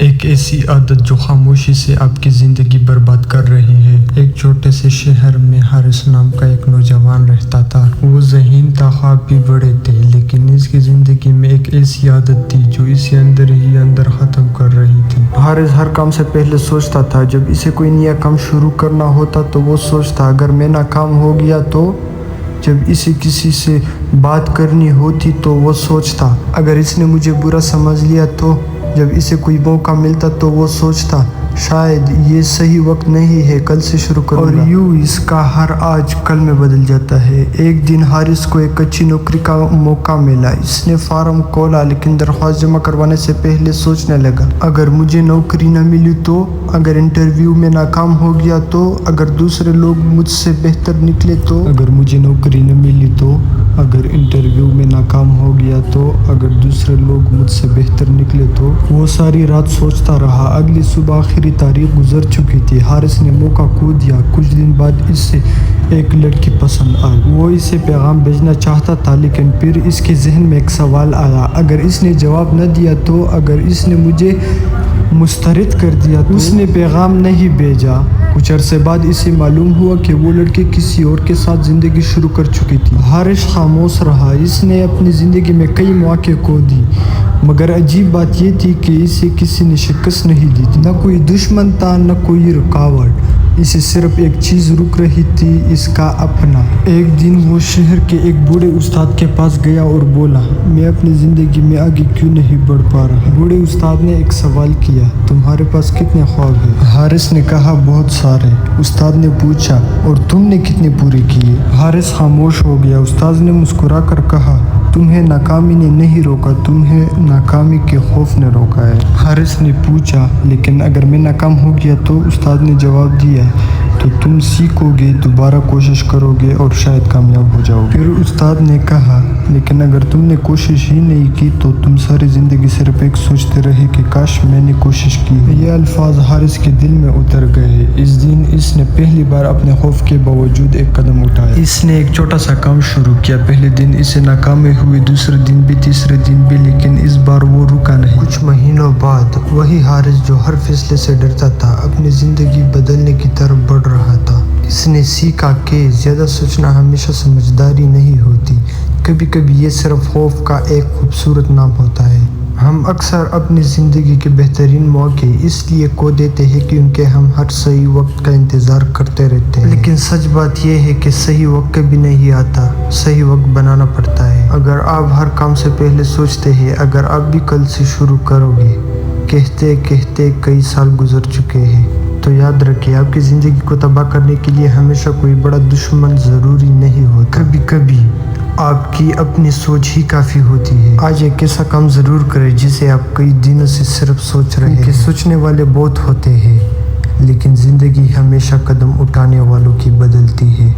ایک ایسی عادت جو خاموشی سے آپ کی زندگی برباد کر رہی ہے۔ ایک چھوٹے سے شہر میں حارث نام کا ایک نوجوان رہتا تھا۔ وہ ذہین تھا، خواب بھی بڑے تھے، لیکن اس کی زندگی میں ایک ایسی عادت تھی جو اسے اندر ہی اندر ختم کر رہی تھی۔ حارث ہر کام سے پہلے سوچتا تھا۔ جب اسے کوئی نیا کام شروع کرنا ہوتا تو وہ سوچتا اگر میں ناکام ہو گیا تو۔ جب اسے کسی سے بات کرنی ہوتی تو وہ سوچتا اگر اس نے مجھے برا سمجھ لیا تو۔ جب اسے کوئی موقع ملتا تو وہ سوچتا شاید یہ صحیح وقت نہیں ہے، کل سے شروع کروں گا۔ اور یوں اس کا ہر آج کل میں بدل جاتا ہے۔ ایک دن حارث کو ایک اچھی نوکری کا موقع ملا۔ اس نے فارم کھولا، لیکن درخواست جمع کروانے سے پہلے سوچنے لگا اگر مجھے نوکری نہ ملی تو، اگر انٹرویو میں ناکام ہو گیا تو، اگر دوسرے لوگ مجھ سے بہتر نکلے تو، اگر مجھے نوکری نہ ملی تو، اگر انٹرویو میں ناکام ہو گیا تو، اگر دوسرے لوگ مجھ سے بہتر نکلے تو۔ وہ ساری رات سوچتا رہا۔ اگلی صبح آخری تاریخ گزر چکی تھی۔ حارث نے موقع کھو دیا۔ کچھ دن بعد اس سے ایک لڑکی پسند آئی۔ وہ اسے پیغام بھیجنا چاہتا تھا، لیکن پھر اس کے ذہن میں ایک سوال آیا اگر اس نے جواب نہ دیا تو، اگر اس نے مجھے مسترد کر دیا تو۔ اس نے پیغام نہیں بھیجا۔ کچھ عرصے بعد اسے معلوم ہوا کہ وہ لڑکی کسی اور کے ساتھ زندگی شروع کر چکی تھی۔ حارث خاموش رہا۔ اس نے اپنی زندگی میں کئی مواقع کھو دی، مگر عجیب بات یہ تھی کہ اسے کسی نے شکست نہیں دی تھی۔ نہ کوئی دشمن تھا، نہ کوئی رکاوٹ۔ اسے صرف ایک چیز روک رہی تھی، اس کا اپنا۔ ایک دن وہ شہر کے ایک بوڑھے استاد کے پاس گیا اور بولا میں اپنی زندگی میں آگے کیوں نہیں بڑھ پا رہا۔ بوڑھے استاد نے ایک سوال کیا تمہارے پاس کتنے خواب ہیں؟ حارث نے کہا بہت سارے۔ استاد نے پوچھا اور تم نے کتنے پورے کیے؟ حارث خاموش ہو گیا۔ استاد نے مسکرا کر کہا تمہیں ناکامی نے نہیں روکا، تمہیں ناکامی کے خوف نے روکا ہے۔ حارث نے پوچھا لیکن اگر میں ناکام ہو گیا تو؟ استاد نے جواب دیا تو تم سیکھو گے، دوبارہ کوشش کرو گے اور شاید کامیاب ہو جاؤ گے۔ پھر استاد نے کہا لیکن اگر تم نے کوشش ہی نہیں کی تو تم ساری زندگی صرف ایک سوچتے رہے کہ کاش میں نے کوشش کی۔ یہ الفاظ حارث کے دل میں اتر گئے۔ اس دن اس نے پہلی بار اپنے خوف کے باوجود ایک قدم اٹھایا۔ اس نے ایک چھوٹا سا کام شروع کیا۔ پہلے دن اسے ناکامی ہوئی، دوسرے دن بھی، تیسرے دن بھی، لیکن اس بار وہ رکا نہیں۔ کچھ مہینوں بعد وہی حارث جو ہر فیصلے سے ڈرتا تھا اپنی زندگی بدلنے کی طرف بڑھ رہا تھا۔ اس نے سیکھا کہ زیادہ سوچنا ہمیشہ سمجھداری نہیں ہوتی، کبھی کبھی یہ صرف خوف کا ایک خوبصورت نام ہوتا ہے۔ ہم اکثر اپنی زندگی کے بہترین موقع اس لیے کھو دیتے ہیں کیونکہ ہم ہر صحیح وقت کا انتظار کرتے رہتے ہیں، لیکن سچ بات یہ ہے کہ صحیح وقت کبھی نہیں آتا، صحیح وقت بنانا پڑتا ہے۔ اگر آپ ہر کام سے پہلے سوچتے ہیں اگر آپ بھی کل سے شروع کرو گے، کہتے کہتے کئی سال گزر چکے ہیں، تو یاد رکھیں آپ کی زندگی کو تباہ کرنے کے لیے ہمیشہ کوئی بڑا دشمن ضروری نہیں ہوتا۔ کبھی کبھی آپ کی اپنی سوچ ہی کافی ہوتی ہے۔ آج ایک ایسا کام ضرور کریں جسے آپ کئی دنوں سے صرف سوچ رہے ہیں، کہ سوچنے والے بہت ہوتے ہیں لیکن زندگی ہمیشہ قدم اٹھانے والوں کی بدلتی ہے۔